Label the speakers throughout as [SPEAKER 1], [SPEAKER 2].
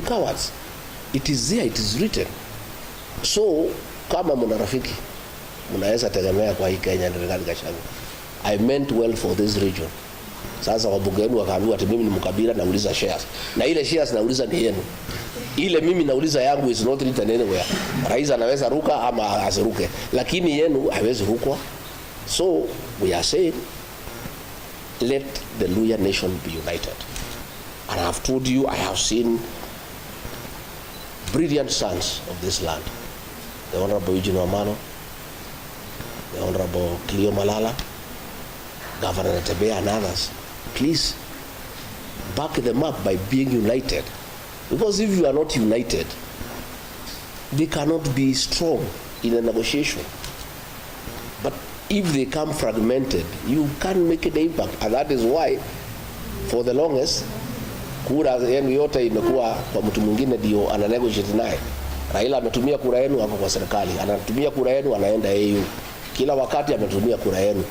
[SPEAKER 1] cowards. It is there, it is written. So kama mna rafiki mnaweza tegemea kwa hii Kenya ni Rigathi Gachagua. I meant well for this region. Sasa wabunge wenu wakaambiwa ati mimi ni mkabila nauliza shares. Na ile shares nauliza ni yenu. Ile mimi nauliza yangu is not written anywhere. Rais anaweza ruka ama asiruke. Lakini yenu haiwezi rukwa. So we are saying let the Luhya nation be united. And I have told you, I have seen brilliant sons of this land. The Honorable Eugene Wamalwa, the Honorable Cleo Malala, Governor Tebea and others. Please back them up by being united. Because if you are not united, they cannot be strong in a negotiation. But if they come fragmented, you can't make an impact. And that is why, for the longest, kura yenu yote imekuwa kwa mtu mwingine ndio ana negotiate naye. Raila ametumia kura yenu hapo kwa serikali, anatumia kura yenu anaenda AU. Kila wakati ametumia kura yenu.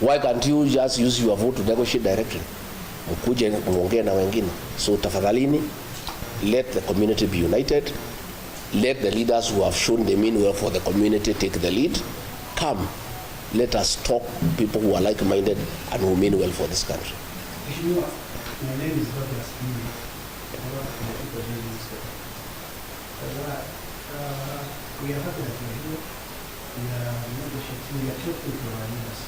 [SPEAKER 1] Why can't you just use your vote to negotiate directly? Mkuje muongee na wengine. So tafadhalini, let the community be united. Let the leaders who have shown they mean well for the community take the lead. Come, let us talk people who are like-minded and who mean well for this country.
[SPEAKER 2] My name is Douglas. We are happy that we are here. We are negotiating. We are talking to our leaders.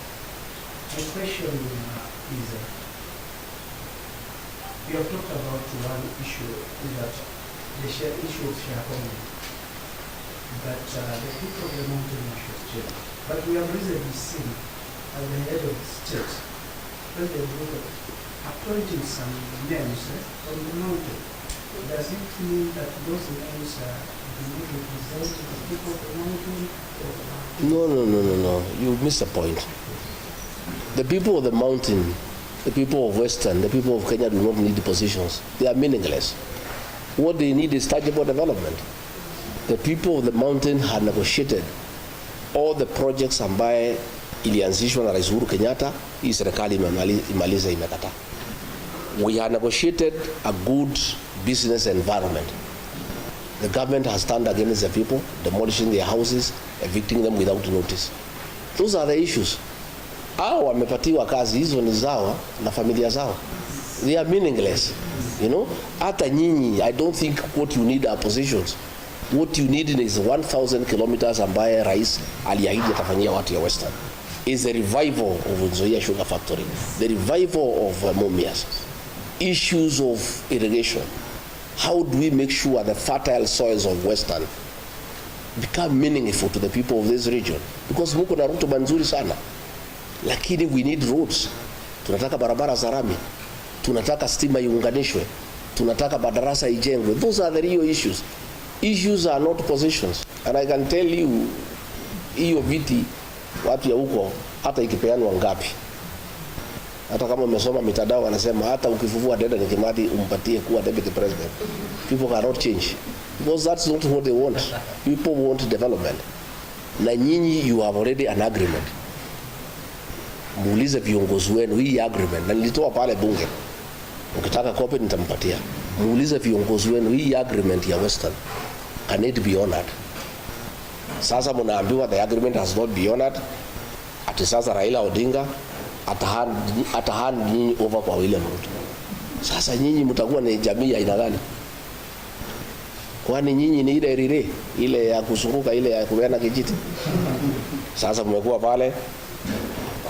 [SPEAKER 2] My question is, we have talked about one issue, that the issue of shareholding, that the people of the mountain should change. But we have recently seen at the head of the state, when they look at appointing some names from the mountain. Does it mean that those names do not represent the people of the mountain?
[SPEAKER 1] No. You missed the point. The people of the mountain, the people of Western, the people of Kenya do not need the positions. They are meaningless. What they need is tangible development. The people of the mountain had negotiated all the projects ambaye ilianzishwa na Rais Uhuru Kenyatta, hii serikali imaliza imekataa. We have negotiated a good business environment. The government has turned against the people, demolishing their houses, evicting them without notice. Those are the issues. Hao wamepatiwa kazi, hizo ni zao na familia zao. They are meaningless. You know, hata nyinyi, I don't think what you need are positions. What you need is 1,000 kilometers ambaye rais aliahidi atafanyia watu ya Western. Is the revival of Nzoia Sugar Factory, the revival of Mumias, issues of irrigation. How do we make sure the fertile soils of Western become meaningful to the people of this region? Because muko na rutuba nzuri sana, lakini we need roads. Tunataka barabara za lami, tunataka stima iunganishwe, tunataka madarasa ijengwe. Those are the real issues. Issues are not positions. And I can tell you, hiyo viti watu ya huko hata ikipeanwa ngapi, hata kama umesoma mitandao wanasema hata ukifufua dada ni Kimathi umpatie kuwa deputy president, people cannot change because that's not what they want. People want development. Na nyinyi you have already an agreement. Muulize viongozi wenu hii agreement, na nilitoa pale bunge, ukitaka copy nitampatia. Muulize viongozi wenu hii agreement ya Western, can it be honored? Sasa mnaambiwa the agreement has not been honored. Ati sasa Raila Odinga atahand nyinyi over kwa William Ruto. Sasa nyinyi mtakuwa ni jamii ya aina gani? Kwani nyinyi ni ile rire ile ya kusunguka ile ya kupeana kijiti? Sasa mmekuwa pale,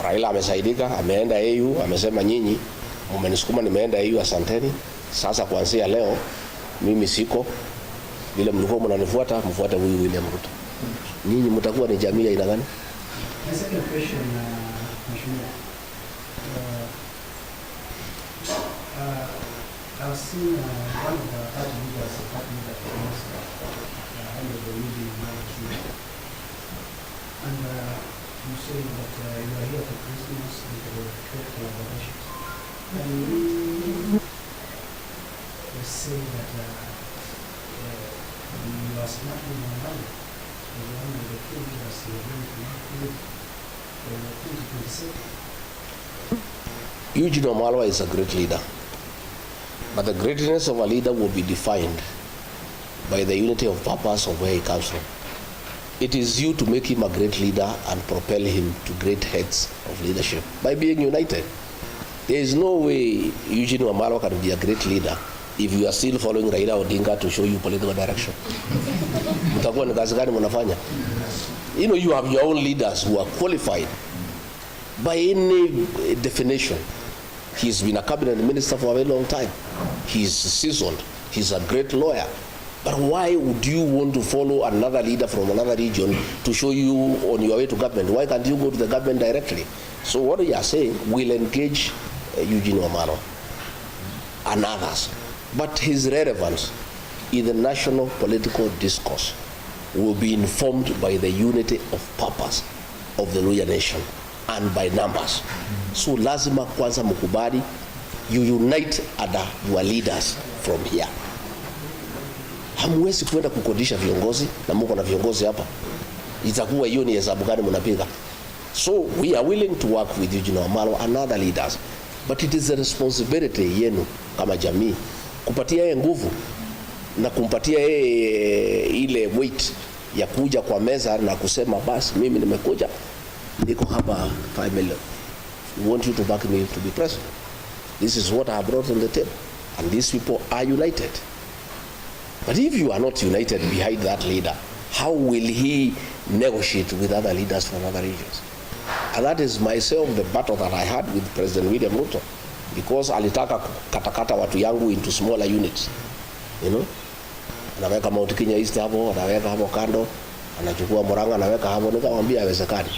[SPEAKER 1] Raila amesaidika, ameenda AU, amesema nyinyi mmenisukuma nimeenda AU, asanteni. Sasa kuanzia leo mimi siko, vile mlikuwa mnanifuata mfuate huyu William Ruto. Nyinyi mtakuwa ni jamii ya aina gani?
[SPEAKER 2] My second question, Mheshimiwa. I've seen one of the party leaders, under the meeting and you say that you are here for Christmas and for trade collaborations. And you say that you are smartly money. One of the things that you are going to make for 2027.
[SPEAKER 1] Eugene Wamalwa is a great leader. But the greatness of a leader will be defined by the unity of purpose of where he comes from. It is you to make him a great leader and propel him to great heights of leadership by being united. There is no way Eugene Wamalwa can be a great leader if you are still following Raila Odinga to show you political direction. Mtakuwa ni kazi gani mnafanya? You know, you have your own leaders who are qualified by any definition. He's been a cabinet minister for a very long time. He's seasoned. He's a great lawyer. But why would you want to follow another leader from another region to show you on your way to government? Why can't you go to the government directly? So what we are saying, we'll engage Eugene Wamalwa and others. But his relevance in the national political discourse will be informed by the unity of purpose of the Luhya nation and by numbers. So lazima kwanza mkubali, you unite under your leaders from here. Hamwezi kwenda kukodisha viongozi na mko na viongozi hapa. Itakuwa hiyo ni hesabu gani mnapiga? So we are willing to work with Eugene Wamalwa and other leaders. But it is a responsibility yenu kama jamii kupatia yeye nguvu na kumpatia yeye ile weight ya kuja kwa meza na kusema basi mimi nimekuja niko hapa 5 million. We want you to back me to be president. This is what I have brought on the table. And these people are united. But if you are not united behind that leader, how will he negotiate with other leaders from other regions? And that is myself the battle that I had with President William Ruto, because alitaka katakata watu yangu into smaller units, you know. Anaweka Mount Kenya East hapo, anaweka hapo kando, anachukua Murang'a anaweka hapo. Nikamwambia haiwezekani.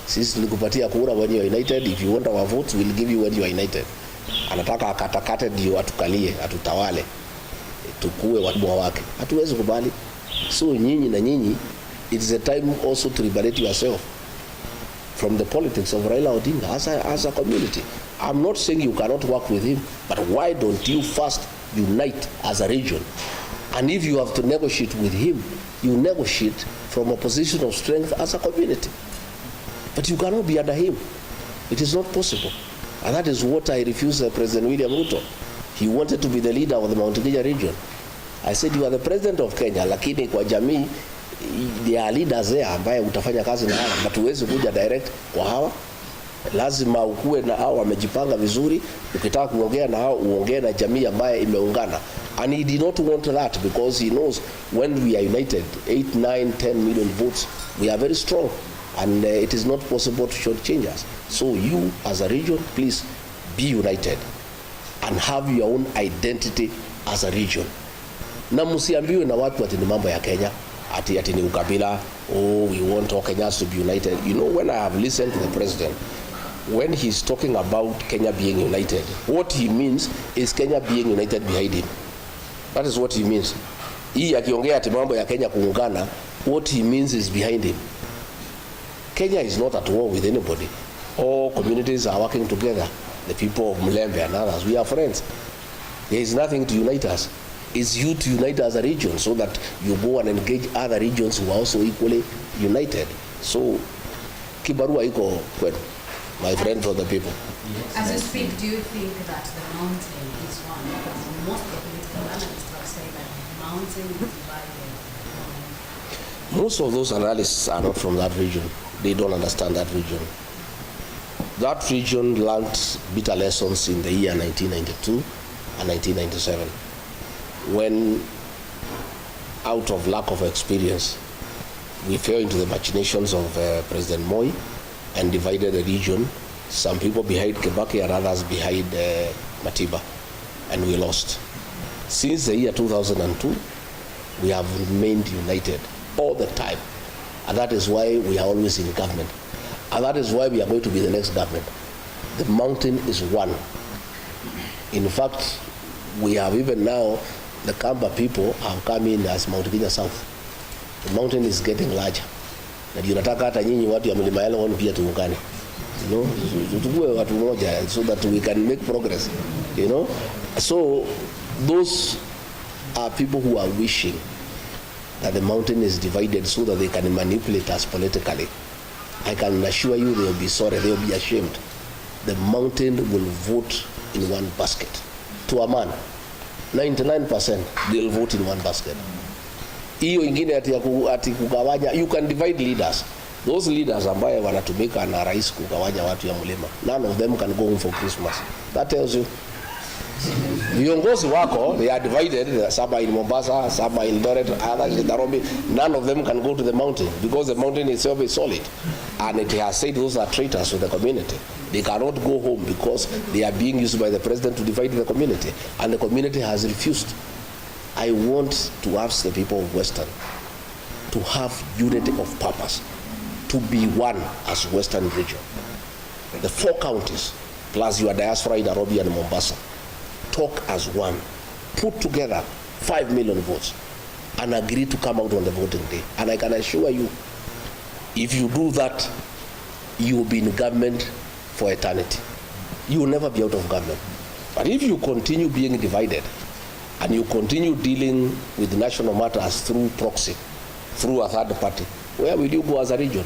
[SPEAKER 1] Sisi tulikupatia kura when you are united. If you want our votes, we'll give you when you are united. Anataka akatakate ndio atukalie, atutawale, tukue watu wake. Hatuwezi kubali. So nyinyi na nyinyi, it's a time also to liberate yourself from the politics of Raila Odinga as a community. I'm not saying you cannot work with him, but why don't you first unite as a region? And if you have to negotiate with him, you negotiate from a position of strength as a community. But you cannot be under him. It is not possible. And that is what I refused President William Ruto. He wanted to be the leader of the Mount Kenya region. I said, you are the president of Kenya, lakini kwa jamii, there are leaders there ambaye utafanya kazi na hawa, but huwezi kuja direct kwa hawa. Lazima ukue na hawa wamejipanga vizuri, ukitaka kuongea na hawa uongee na jamii ambaye imeungana. And he did not want that because he knows when we are united, 8, 9, 10 million votes, we are very strong. And it is not possible to shortchange us. So you as a region, please be united and have your own identity as a region. Na msiambiwe na watu ati ni mambo ya Kenya, ati ni ukabila, oh we want all Kenyans to be united. You know, when I have listened to the president, when he's talking about Kenya being united, what he means is Kenya being united behind him. That is what he means. Hii akiongea ati mambo ya Kenya kuungana, what he means is behind him. Kenya is not at war with anybody. All communities are working together. The people of Mulembe and others, we are friends. There is nothing to unite us. It's you to unite as a region so that you go and engage other regions who are also equally united. So, kibarua iko kwenu, my friend from the people.
[SPEAKER 3] As you speak, do you think that the mountain is one? Because most of the political analysts have said that the mountain is divided.
[SPEAKER 1] Most of those analysts are not from that region. They don't understand that region. That region learned bitter lessons in the year 1992 and 1997, when, out of lack of experience, we fell into the machinations of President Moi and divided the region, some people behind Kibaki and others behind Matiba, and we lost. Since the year 2002, we have remained united all the time. And that is why we are always in government. And that is why we are going to be the next government. The mountain is one. In fact, we have even now, the Kamba people have come in as Mount Kenya South. The mountain is getting larger. Na tunataka hata nyinyi watu ya Mlima Elgon pia tuungane. You know, tutukue watu moja so that we can make progress. You know? So those are people who are wishing that the mountain is divided so that they can manipulate us politically. I can assure you they will be sorry, they will be ashamed. The mountain will vote in one basket, to a man. 99% they'll vote in one basket. Hiyo ingine ati kugawanya, you can divide leaders. Those leaders ambaye wanatumika na rais kugawanya watu ya mlima, none of them can go home for Christmas. That tells you viongozi wako, they are divided. Some are in Mombasa, some are in Eldoret, others in Nairobi. None of them can go to the mountain because the mountain itself is solid, and it has said those are traitors to the community. They cannot go home because they are being used by the president to divide the community, and the community has refused. I want to ask the people of Western to have unity of purpose, to be one as Western region. The 4 counties, plus your diaspora in Nairobi and Mombasa, talk as one, put together 5 million votes, and agree to come out on the voting day. And I can assure you, if you do that, you will be in government for eternity. You will never be out of government. But if you continue being divided, and you continue dealing with national matters through proxy, through a third party, where will you go as a region?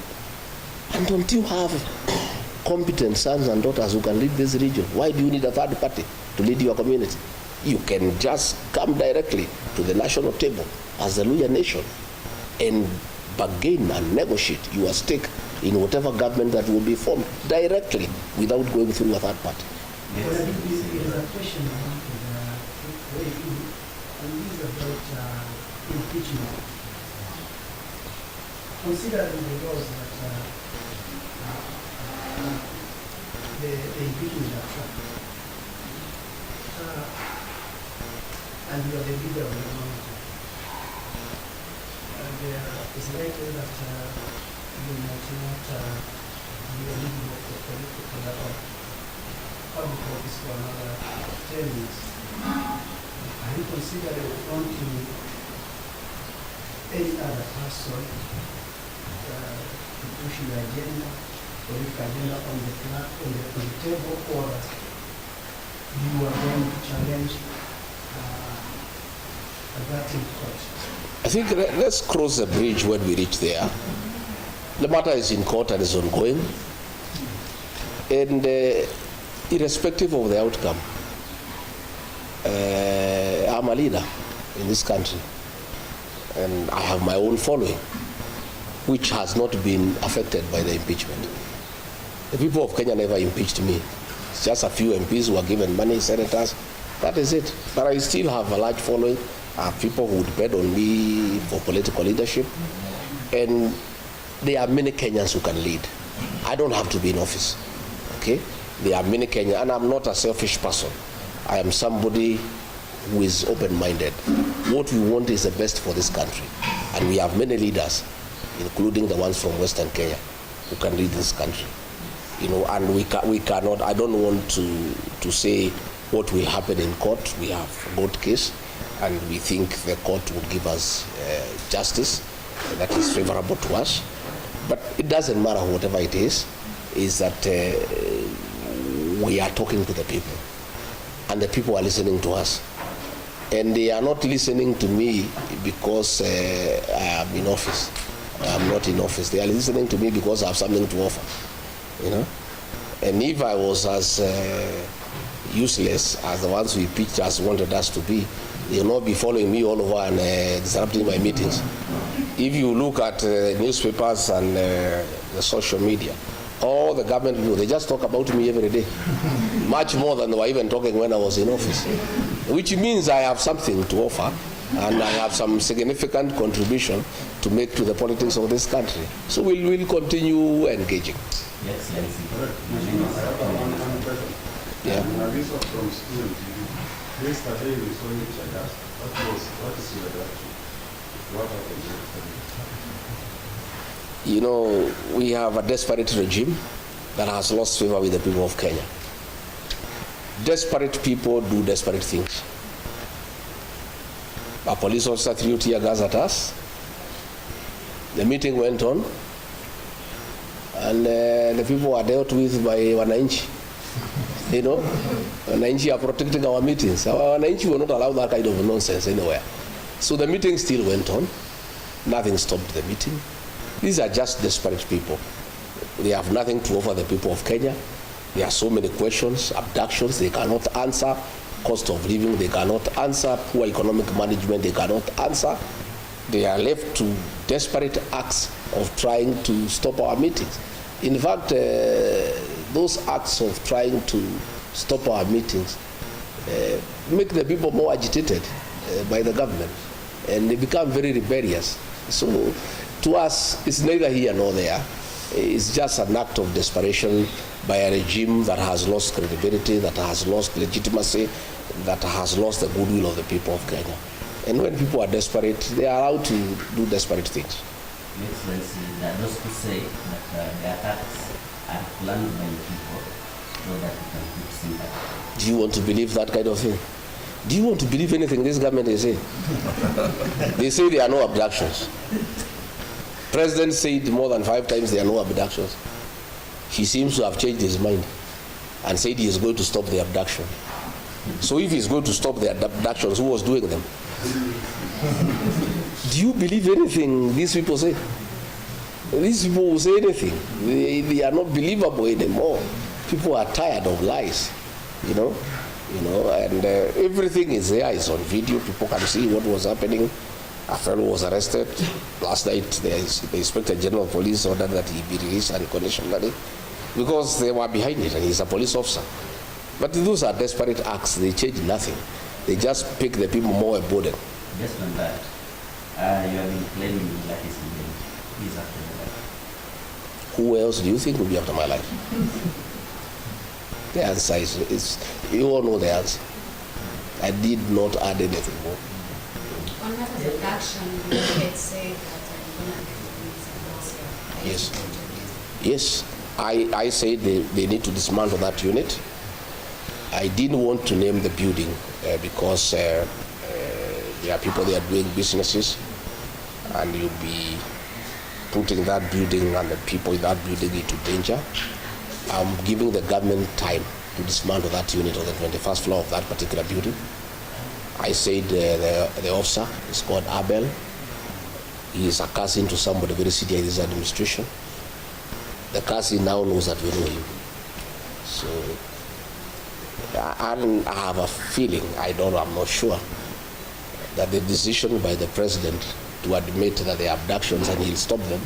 [SPEAKER 1] And don't you have competent sons and daughters who can lead this region? Why do you need a third party to lead your community? You can just come directly to the national table as the Luya nation and bargain and negotiate your stake in whatever government that will be formed directly without going through a third party.
[SPEAKER 2] Yes. Well, there is a question I want to weigh in, and this is about impeachment. Considering the laws that the impeachment are tracked, and you are the leader of the mountain, there is likely that you might not be eligible for political or public office for another 10 years. Are you considering wanting any other person to push your agenda, political agenda on the table, or you are going to challenge that in court?
[SPEAKER 1] I think let's cross the bridge when we reach there. The matter is in court and is ongoing. And irrespective of the outcome, I'm a leader in this country. And I have my own following, which has not been affected by the impeachment. The people of Kenya never impeached me. It's just a few MPs who are given money, senators. That is it. But I still have a large following. I have people who depend on me for political leadership. And there are many Kenyans who can lead. I don't have to be in office. Okay? There are many Kenyans, and I'm not a selfish person. I am somebody who is open-minded. What we want is the best for this country. And we have many leaders, including the ones from Western Kenya, who can lead this country. You know, and we cannot, I don't want to say what will happen in court. We have a court case, and we think the court will give us justice that is favorable to us. But it doesn't matter whatever it is that we are talking to the people, and the people are listening to us. And they are not listening to me because I am in office. I am not in office. They are listening to me because I have something to offer. You know? And if I was as useless as the ones we pitched us wanted us to be, they will not be following me all over and disrupting my meetings. If you look at newspapers and the social media, all the government people, they just talk about me every day. Much more than they were even talking when I was in office. Which means I have something to offer, and I have some significant contribution to make to the politics of this country. So we'll continue engaging.
[SPEAKER 4] Yes, yes.
[SPEAKER 1] Yeah.
[SPEAKER 5] From students, yesterday we saw each other. What is your reaction? What happened?
[SPEAKER 1] You know, we have a desperate regime that has lost favor with the people of Kenya. Desperate people do desperate things. A police officer threw tear gas at us. The meeting went on, and the people were dealt with by Wananchi. You know, Wananchi are protecting our meetings. Our Wananchi will not allow that kind of nonsense anywhere. So the meeting still went on. Nothing stopped the meeting. These are just desperate people. They have nothing to offer the people of Kenya. There are so many questions, abductions they cannot answer. cost of living, they cannot answer poor economic management, they cannot answer. They are left to desperate acts of trying to stop our meetings. In fact, those acts of trying to stop our meetings make the people more agitated by the government, and they become very rebellious. So to us, it's neither here nor there. It's just an act of desperation by a regime that has lost credibility, that has lost legitimacy, that has lost the goodwill of the people of Kenya. And when people are desperate, they are allowed to do desperate things.
[SPEAKER 4] Excellency, there are those who say that the attacks are planned by the people so that we can keep sympathy.
[SPEAKER 1] Do you want to believe that kind of thing? Do you want to believe anything this government is saying? They say there are no abductions. President said more than 5 times there are no abductions. He seems to have changed his mind and said he is going to stop the abduction. So if he's going to stop the abductions, who was doing them? Do you believe anything these people say? These people will say anything. They are not believable anymore. People are tired of lies, you know, and everything is there. It's on video. People can see what was happening. A fellow was arrested last night. The Inspector General of Police ordered that he be released unconditionally because they were behind it, and he's a police officer. But those are desperate acts. They change nothing. They just make the people more a burden.
[SPEAKER 4] Just on that, you have been claiming that he's after your life.
[SPEAKER 1] Who else do you think will be after my life? The answer is you all know the answer. I did not add anything more.
[SPEAKER 3] On matters of action, you had said that
[SPEAKER 1] Yes. Yes. I said they need to dismantle that unit. I didn't want to name the building because there are people there doing businesses, and you'll be putting that building and the people in that building into danger. I'm giving the government time to dismantle that unit on the 21st floor of that particular building. I said the officer is called Abel. He is a cousin to somebody very senior in this administration. The cousin now knows that we know him. So I have a feeling, I'm not sure, that the decision by the president to admit that the abductions and he'll stop them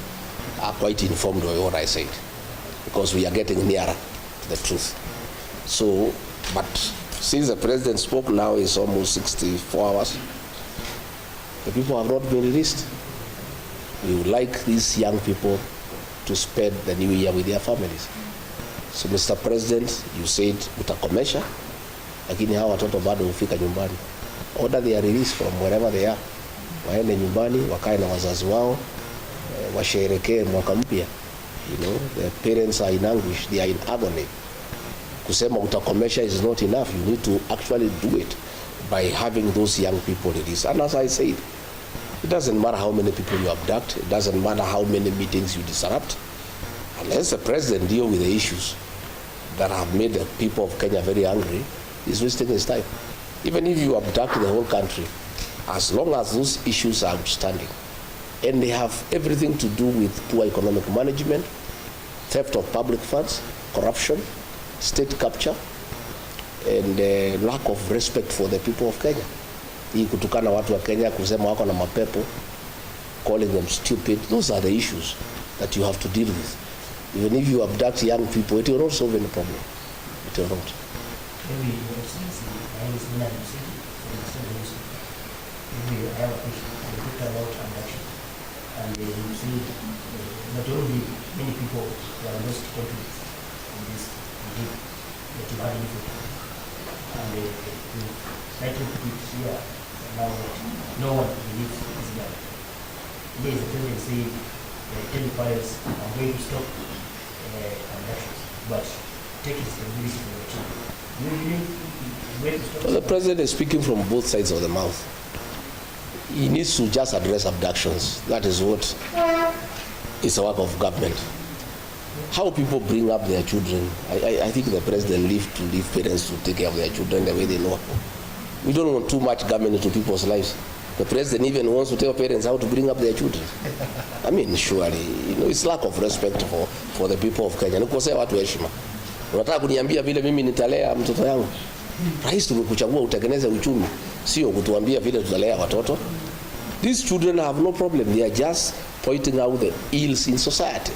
[SPEAKER 1] are quite informed by what I said, because we are getting nearer to the truth. So, but since the president spoke now, it's almost 64 hours. The people have not been released. We would like these young people to spend the new year with their families. So Mr. President, you said utakomesha, lakini hawa watoto bado hufika nyumbani. Order their release from wherever they are. Waende nyumbani, wakae na wazazi wao, washerekee mwaka mpya. You know, the parents are in anguish, they are in agony. Kusema utakomesha is not enough. You need to actually do it by having those young people released. And as I said, it doesn't matter how many people you abduct, it doesn't matter how many meetings you disrupt, unless the president deal with the issues that have made the people of Kenya very angry, he's wasting his time. Even if you abduct the whole country, as long as those issues are outstanding, and they have everything to do with poor economic management, theft of public funds, corruption, state capture, and lack of respect for the people of Kenya. Hii kutukana watu wa Kenya, kusema wako na mapepo, calling them stupid, those are the issues that you have to deal with. Even if you abduct young people, it will not solve any problem. It will not.
[SPEAKER 2] Maybe I was in a city, maybe I have a question. We talked about abduction, and you see majority, many people who are lost confidence in this regime that you had before, and you try to put it here now that no one believes this guy. There is a tendency, tell the pilots, I'm going to stop abductions, but take responsibility for your children.
[SPEAKER 1] Well, the president is speaking from both sides of the mouth. He needs to just address abductions. That is what is a work of government. How people bring up their children, I think the president leave parents to take care of their children the way they know. We don't want too much government into people's lives. The president even wants to tell parents how to bring up their children. I mean, surely, it's lack of respect for the people of Kenya. Nikosea watu heshima. Unataka kuniambia vile mimi nitalea mtoto yangu? Rais tumekuchagua utengeneze uchumi, sio kutuambia vile tutalea watoto. These children have no problem. They are just pointing out the ills in society.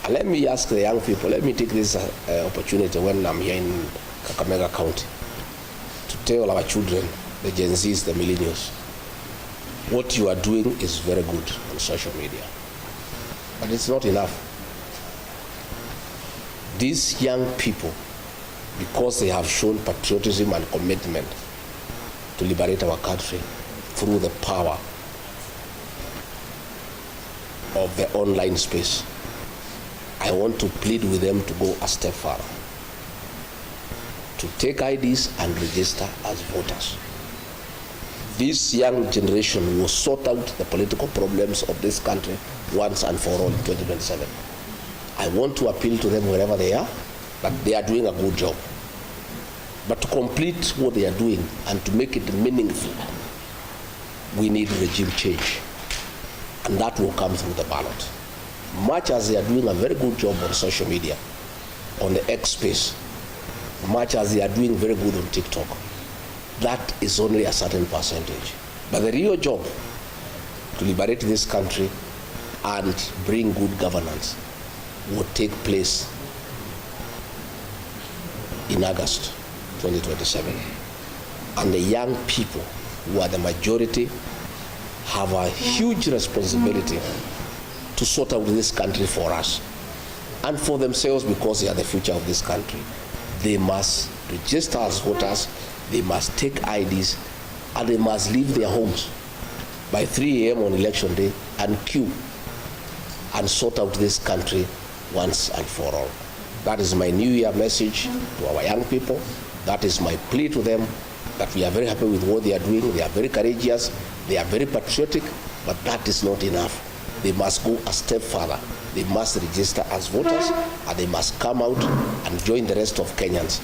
[SPEAKER 1] And let me ask the young people, let me take this opportunity when I'm here in Kakamega County to tell our children, the Gen Zs, the millennials, what you are doing is very good on social media. But it's not enough. These young people, because they have shown patriotism and commitment to liberate our country through the power of the online space, I want to plead with them to go a step further, to take IDs and register as voters. This young generation will sort out the political problems of this country once and for all in 2027. I want to appeal to them wherever they are, that they are doing a good job. But to complete what they are doing and to make it meaningful, we need regime change. And that will come through the ballot. Much as they are doing a very good job on social media, on the X space, much as they are doing very good on TikTok, that is only a certain percentage. But the real job to liberate this country and bring good governance will take place in August 2027. And the young people, who are the majority, have a huge responsibility to sort out this country for us and for themselves, because they are the future of this country. They must register as voters, they must take IDs, and they must leave their homes by 3 a.m. on election day and queue and sort out this country once and for all. That is my New Year message to our young people. That is my plea to them, that we are very happy with what they are doing. They are very courageous, they are very patriotic, but that is not enough. They must go a step further. They must register as voters, and they must come out and join the rest of Kenyans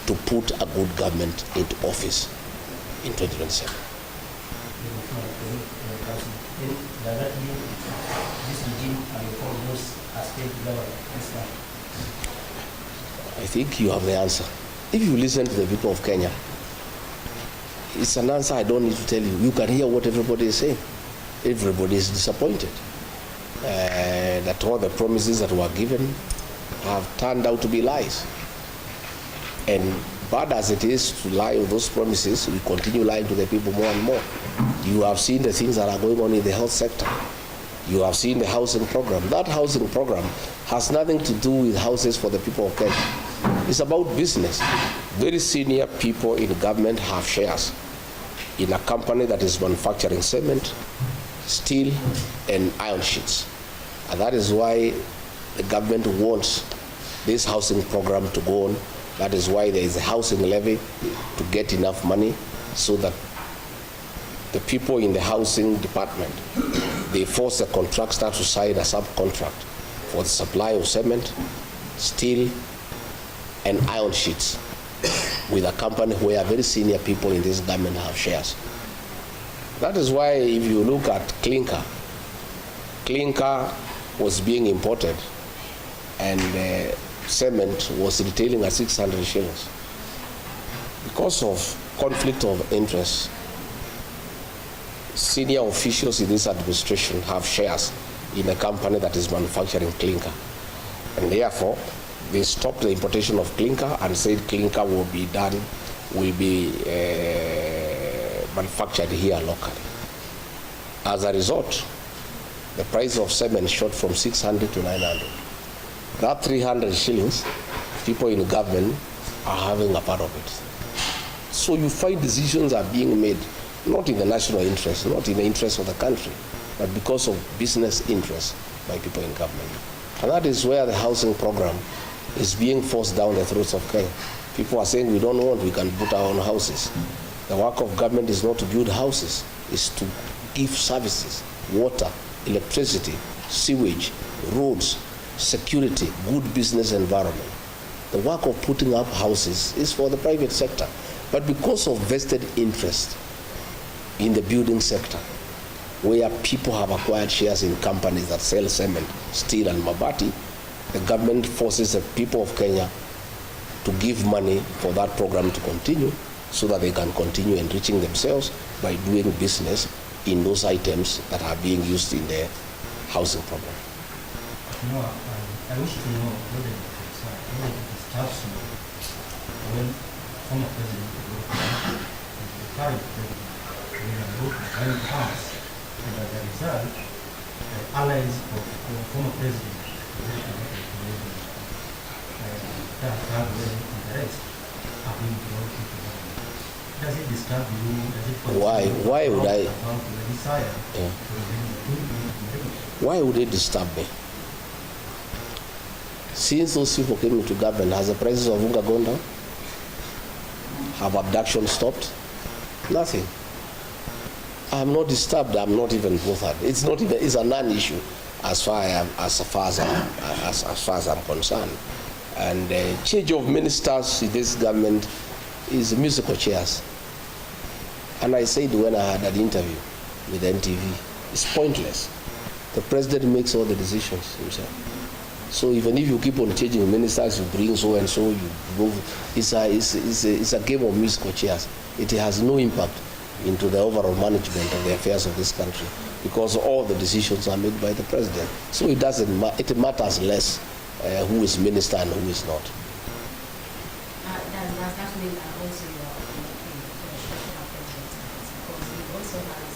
[SPEAKER 1] to put a good government into office in 2027. I think you have the answer. If you listen to the people of Kenya, it's an answer I don't need to tell you. You can hear what everybody is saying. Everybody is disappointed that all the promises that were given have turned out to be lies. And bad as it is to lie on those promises, we continue lying to the people more and more. You have seen the things that are going on in the health sector. You have seen the housing program. That housing program has nothing to do with houses for the people of Kenya. It's about business. Very senior people in government have shares in a company that is manufacturing cement, steel, and iron sheets. And that is why the government wants this housing program to go on. That is why there is a housing levy to get enough money so that the people in the housing department, they force the contractor to sign a subcontract for the supply of cement, steel, and iron sheets with a company where very senior people in this government have shares. That is why if you look at clinker was being imported and cement was retailing at 600 shillings. Because of conflict of interest, senior officials in this administration have shares in a company that is manufacturing clinker. And therefore, they stopped the importation of clinker and said clinker will be manufactured here locally. As a result, the price of cement shot from 600 to 900. That 300 shillings, people in government are having a part of it. So you find decisions are being made, not in the national interest, not in the interest of the country, but because of business interests by people in government. And that is where the housing program is being forced down the throats of Kenya. People are saying we don't want, we can put our own houses. The work of government is not to build houses, it's to give services, water, electricity, sewage, roads, security, good business environment. The work of putting up houses is for the private sector. But because of vested interest in the building sector, where people have acquired shares in companies that sell cement, steel, and mabati, the government forces the people of Kenya to give money for that program to continue so that they can continue enriching themselves by doing business in those items that are being used in the housing program.
[SPEAKER 2] No, I wish to know whether it disturbs you when former President the current President William comes, and as a result, the allies of the former President that have interest are being brought into government. Does it disturb you? Does it
[SPEAKER 1] Why would I?
[SPEAKER 2] About the desire
[SPEAKER 1] Yeah.
[SPEAKER 2] to
[SPEAKER 1] Why would it disturb me? Since those people came into government, has the prices of Unga gone down? Have abduction stopped? Nothing. I'm not disturbed. I'm not even bothered. It's not even. It's a non-issue as far as I'm concerned. And change of ministers in this government is musical chairs. And I said when I had an interview with NTV, it's pointless. The president makes all the decisions himself. So even if you keep on changing ministers, you bring so and so, you move. It's a game of musical chairs. It has no impact into the overall management of the affairs of this country because all the decisions are made by the president. So it doesn't. It matters less who is minister and who is not.
[SPEAKER 3] Does that mean that also you are looking for a special president because he also has,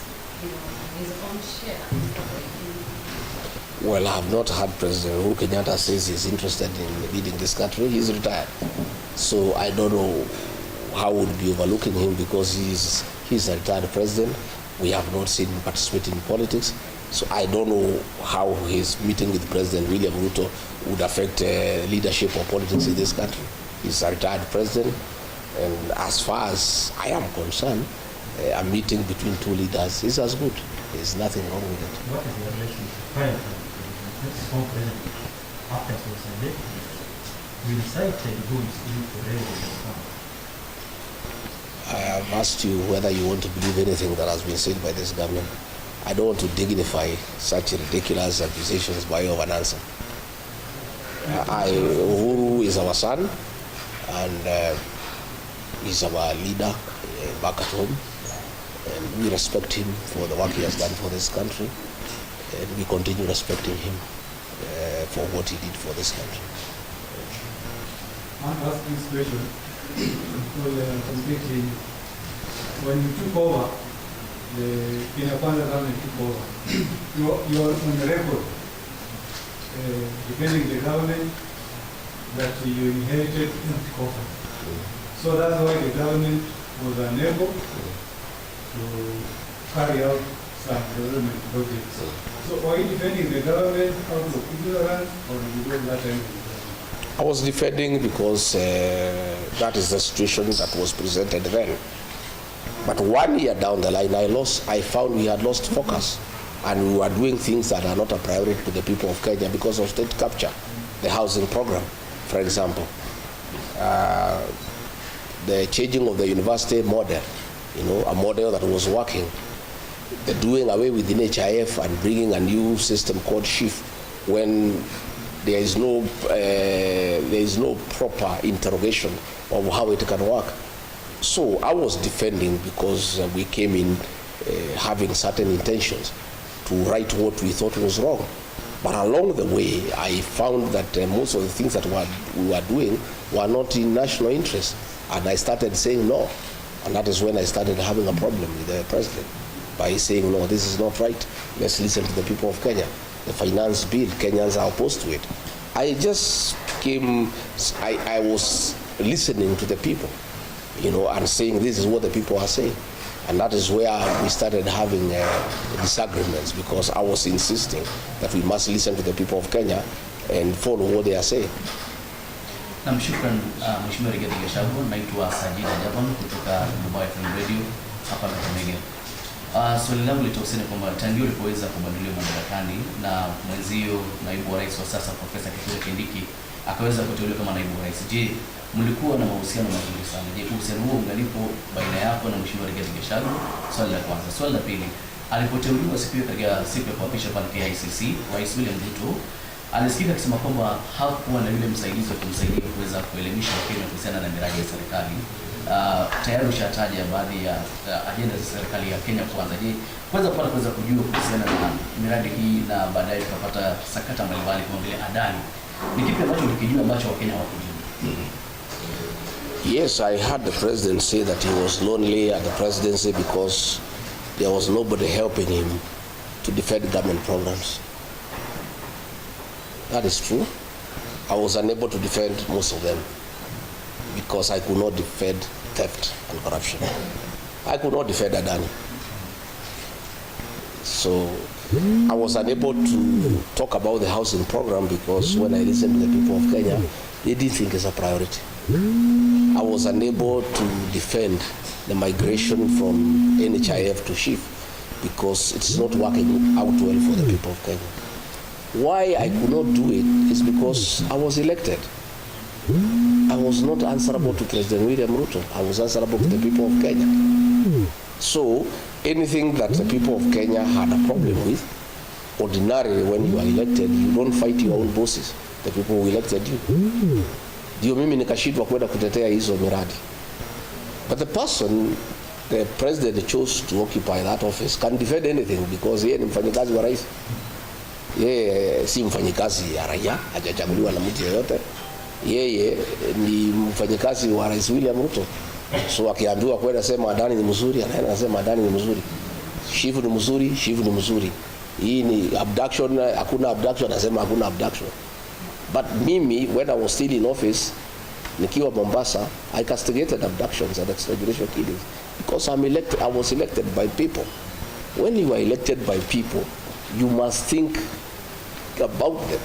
[SPEAKER 3] his own share?
[SPEAKER 1] Well, I have not heard President Uhuru Kenyatta says he's interested in leading this country. He's retired. So I don't know how would be overlooking him because he's a retired president. We have not seen him participate in politics. So I don't know how his meeting with President William Ruto would affect leadership or politics in this country. He's a retired president. And as far as I am concerned, a meeting between two leaders is as good. There's nothing wrong with it.
[SPEAKER 2] What is the relationship prior to this former president after Uzalendo? We decided who is in to raise the account.
[SPEAKER 1] I have asked you whether you want to believe anything that has been said by this government. I don't want to dignify such ridiculous accusations by way of an answer. Uhuru is our son, and he's our leader back at home. And we respect him for the work he has done for this country, and we continue respecting him for what he did for this country.
[SPEAKER 6] I'm asking this question completely. When you took over, the Pinapanda government took over, you're on the record defending the government that you inherited and took over. So that's why the government was unable to carry out some development projects. So are you defending the government out of ignorance or did you go that time?
[SPEAKER 1] I was defending because that is the situation that was presented then. But 1 year down the line, I found we had lost focus, and we were doing things that are not a priority to the people of Kenya because of state capture, the housing program, for example, the changing of the university model, a model that was working, the doing away with the NHIF and bringing a new system called SHIF when there is no proper interrogation of how it can work. So I was defending because we came in having certain intentions to right what we thought was wrong. But along the way, I found that most of the things that we were doing were not in national interest. And I started saying no. And that is when I started having a problem with the president by saying, no, this is not right. Let's listen to the people of Kenya. The finance bill, Kenyans are opposed to it. I just I was listening to the people, and saying this is what the people are saying. And that is where we started having disagreements because I was insisting that we must listen to the people of Kenya and follow what they are saying.
[SPEAKER 4] Namshukran Mheshimiwa Rigathi Gachagua, naitwa Sajida Javan kutoka Mobile FM Radio hapa Kakamega. Swali langu litahusiana kwamba tangu ulipoweza kubadilika madarakani na mwenzio naibu wa rais wa sasa Profesa Kithure Kindiki akaweza kuteuliwa kama naibu wa rais. Je, mlikuwa na mahusiano mazuri sana? Je, uhusiano huo ungalipo baina yako na Mheshimiwa Rigathi Gachagua? Swali la kwanza. Swali la pili, alipoteuliwa siku ya kuapisha pale KICC, Rais William Ruto Alisikika akisema kwamba hakuwa na yule msaidizi wa kumsaidia kuweza kuelimisha Wakenya kuhusiana na miradi ya serikali. Tayari ushataja baadhi ya ajenda za serikali ya Kenya Kwanza. Je, kwanza kuweza kujua kuhusiana na miradi hii na baadaye tukapata sakata mbalimbali kama vile Adani. Ni kipi ambacho ulikijua ambacho Wakenya hawakujua?
[SPEAKER 1] Yes, I heard the president say that he was lonely at the presidency because there was nobody helping him to defend government programs. That is true. I was unable to defend most of them because I could not defend theft and corruption. I could not defend Adani. So I was unable to talk about the housing program because when I listened to the people of Kenya, they didn't think it's a priority. I was unable to defend the migration from NHIF to SHIF because it's not working out well for the people of Kenya. Why I could not do it is because I was elected. I was not answerable to President William Ruto. I was answerable to the people of Kenya. So anything that the people of Kenya had a problem with, ordinarily when you are elected, you don't fight your own bosses, the people who elected you. Ndio mimi nikashindwa kwenda kutetea hizo miradi. But the person the president chose to occupy that office can defend anything because yeye ni mfanyikazi wa rais. Yeye si mfanyikazi ya raia, hajachaguliwa na mtu yeyote. Yeye ni mfanyikazi wa Rais William Ruto. So akiambiwa kwenda sema Adani ni mzuri, anaenda anasema Adani ni mzuri. Shifu ni mzuri, Shifu ni mzuri. Hii ni abduction, hakuna abduction, anasema hakuna abduction. But mimi, when I was still in office, nikiwa Mombasa, I castigated abductions and extrajudicial killings because I was elected by people. When you are elected by people, you must think about them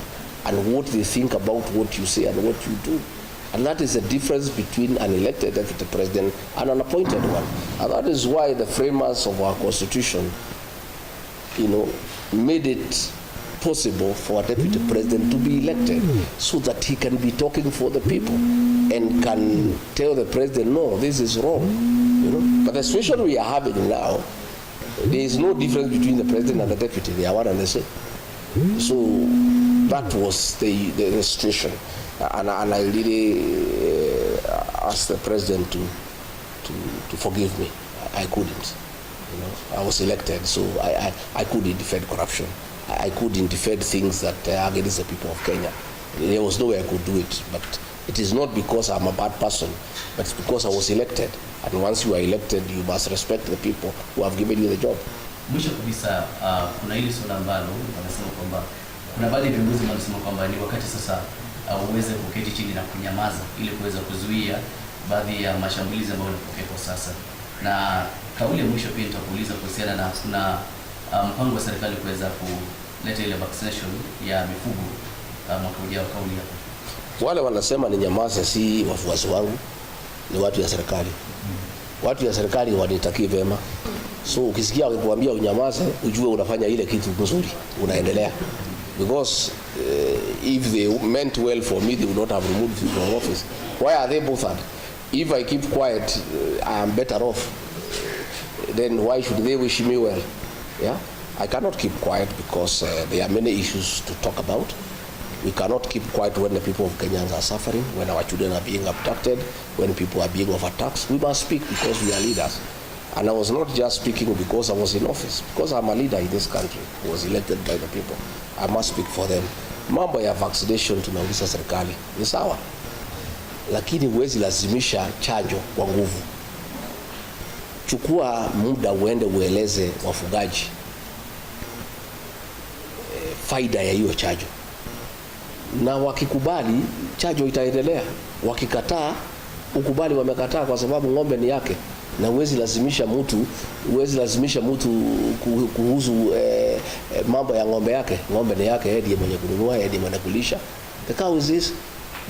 [SPEAKER 1] and what they think about what you say and what you do. And that is the difference between an elected deputy president and an appointed one. And that is why the framers of our constitution, made it possible for a deputy president to be elected so that he can be talking for the people and can tell the president, no, this is wrong. But the situation we are having now, there is no difference between the president and the deputy. They are one and the same. So that was the situation. And I really asked the president to forgive me. I couldn't. I was elected, so I couldn't defend corruption. I couldn't defend things that are against the people of Kenya. There was no way I could do it. But it is not because I'm a bad person, but it's because I was elected. And once you are elected, you must respect the people who have given you the job.
[SPEAKER 4] Mwisho kabisa, kuna hili swala ambalo wanasema kwamba kuna baadhi ya viongozi wanasema kwamba ni wakati sasa uweze kuketi chini na kunyamaza ili kuweza kuzuia baadhi ya mashambulizi ambayo yanatokea kwa sasa. Na kauli ya mwisho pia nitakuuliza kuhusiana na kuna mpango wa serikali kuweza kuleta ile vaccination ya mifugo mwaka ujao. Kauli yako.
[SPEAKER 1] Wale wanasema ni nyamaza si wafuasi wangu, ni watu ya serikali. Watu ya serikali wanitakie vema. So ukisikia wakikwambia unyamaze, ujue unafanya ile kitu nzuri, unaendelea. Because if they meant well for me, they would not have removed me from office. Why are they bothered? If I keep quiet, I am better off. Then why should they wish me well? Yeah, I cannot keep quiet because there are many issues to talk about. We cannot keep quiet when the people of Kenya are suffering, when our children are being abducted, when people are being overtaxed. We must speak because we are leaders. And I was not just speaking because I was in office, because I'm a leader in this country, who was elected by the people. I must speak for them. Mambo ya vaccination tunauliza serikali ni sawa, lakini huwezi lazimisha chanjo kwa nguvu. Chukua muda uende ueleze wafugaji faida ya hiyo chanjo, na wakikubali chanjo itaendelea. Wakikataa, ukubali wamekataa kwa sababu ng'ombe ni yake, na huwezi lazimisha mtu kuhusu mambo ya ng'ombe yake. Ng'ombe ni yake, yeye ndiye mwenye kununua, yeye ndiye mwenye kulisha. The cow is this.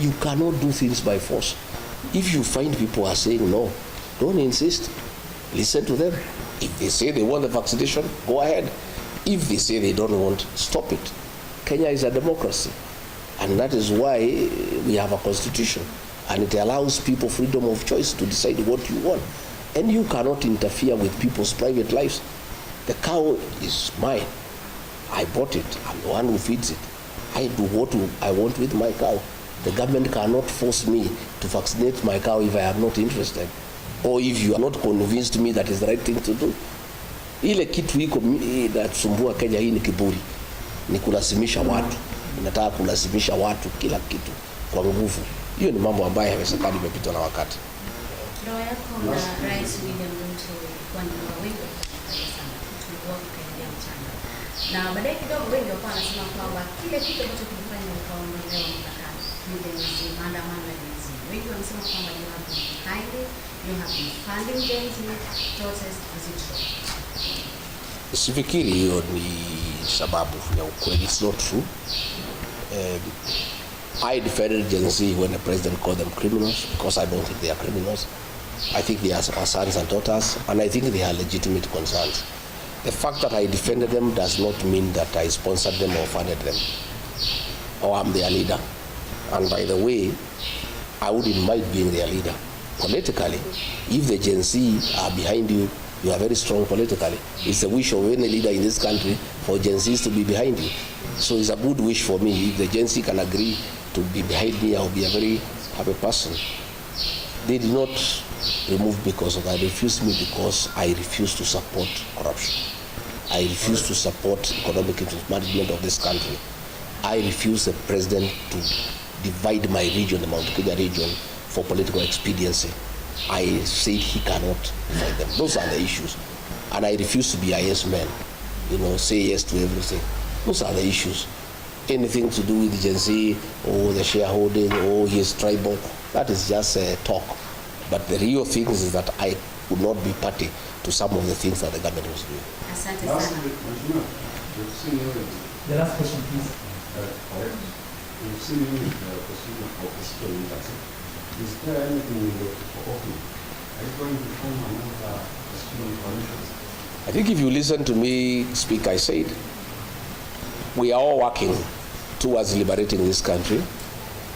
[SPEAKER 1] You cannot do things by force. If you find people are saying no, don't insist. Listen to them. If they say they want the vaccination, go ahead. If they say they don't want, stop it. Kenya is a democracy, and that is why we have a constitution, and it allows people freedom of choice to decide what you want. And you cannot interfere with people's private lives. The cow is mine. I bought it. I'm the one who feeds it. I do what I want with my cow. The government cannot force me to vaccinate my cow if I am not interested, or if you are not convinced me that is the right thing to do. Ile kitu iko inasumbua Kenya hii ni kiburi, ni kulazimisha watu, inataka kulazimisha watu kila kitu kwa nguvu. Hiyo ni mambo ambayo haiwezekani, imepitwa na wakati.
[SPEAKER 3] Ndoa yako na Rais William Ruto kwa nini wengi sana tulikuwa tukiendelea mchana, na baadaye kidogo wengi wakawa wanasema kwamba kile kitu ambacho kilifanya ukaondolewa mamlakani ni maandamano ya Gen Z. Wengi wanasema kwamba you have been behind it, you have been funding Gen Z protest. Is it true?
[SPEAKER 1] Sifikiri hiyo ni sababu ya ukweli. It's not true. I defended Gen Z when the president called them criminals, because I don't think they are criminals. I think they are our sons and daughters, and I think they are legitimate concerns. The fact that I defended them does not mean that I sponsored them or funded them, or I'm their leader. And by the way, I wouldn't mind being their leader. Politically, if the Gen Z are behind you, you are very strong politically. It's the wish of any leader in this country for Gen Zs to be behind you. So it's a good wish for me. If the Gen Z can agree to be behind me, I'll be a very happy person. They did not remove me because of that. They refused me because I refuse to support corruption. I refuse to support economic mismanagement of this country. I refuse the president to divide my region, the Mount Kenya region, for political expediency. I said he cannot fight them. Those are the issues. And I refuse to be a yes man, say yes to everything. Those are the issues. Anything to do with Gen Z or the shareholding or his tribal, that is just talk. But the real thing is that I would not be party to some of the things that the government was doing.
[SPEAKER 2] The last question, please.
[SPEAKER 5] You've seen the procedure for political leaders. Is there anything you look for opening? Are you going to form another student coalition?
[SPEAKER 1] I think if you listen to me speak, I said, we are all working towards liberating this country,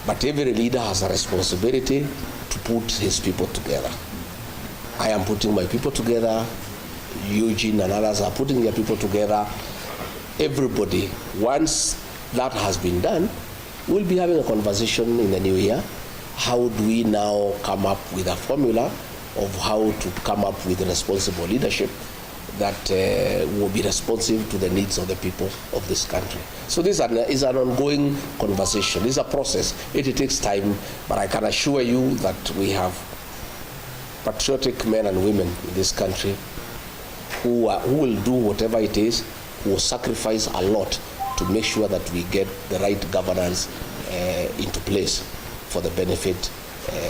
[SPEAKER 1] but every leader has a responsibility to put his people together. I am putting my people together, Eugene and others are putting their people together. Everybody, once that has been done, we'll be having a conversation in the new year. How do we now come up with a formula of how to come up with responsible leadership that will be responsive to the needs of the people of this country? So this is an ongoing conversation. It's a process. It takes time, but I can assure you that we have patriotic men and women in this country who will do whatever it is, who will sacrifice a lot to make sure that we get the right governance into place for the benefit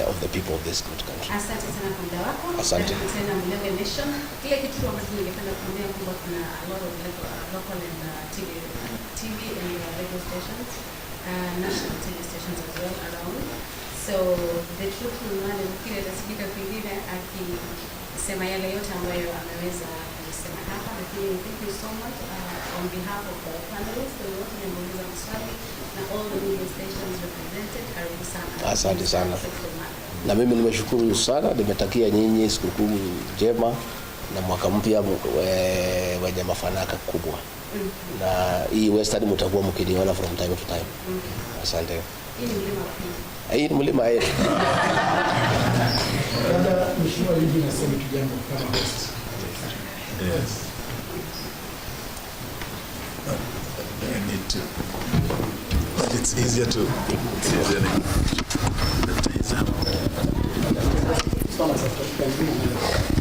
[SPEAKER 1] of the people of this good country.
[SPEAKER 3] Asante sana kwa muda wako.
[SPEAKER 1] Asante.
[SPEAKER 3] Tena Mlenge Nation. Kile kitu ambacho ningependa kuambia kwamba kuna a lot of local and TV and radio stations, national TV stations as well around. So the truth will matter. Kile tasikika kwingine akisema yale yote ambayo ameweza kusema hapa. Lakini thank you so much on behalf of the panelists and wote nimeuliza maswali na all the media stations represented. Karibu sana.
[SPEAKER 1] Asante sana. Na mimi nimeshukuru sana, nimetakia nyinyi sikukuu njema na mwaka mpya wenye mafanaka kubwa. Na hii Western mtakuwa mkiniona from time to time. Asante. Hii ni mlima yetu.
[SPEAKER 2] Labda mheshimiwa Eugene aseme tu jambo kama host.
[SPEAKER 7] Yes. I need to, but it's easier to.
[SPEAKER 2] Sawa sawa.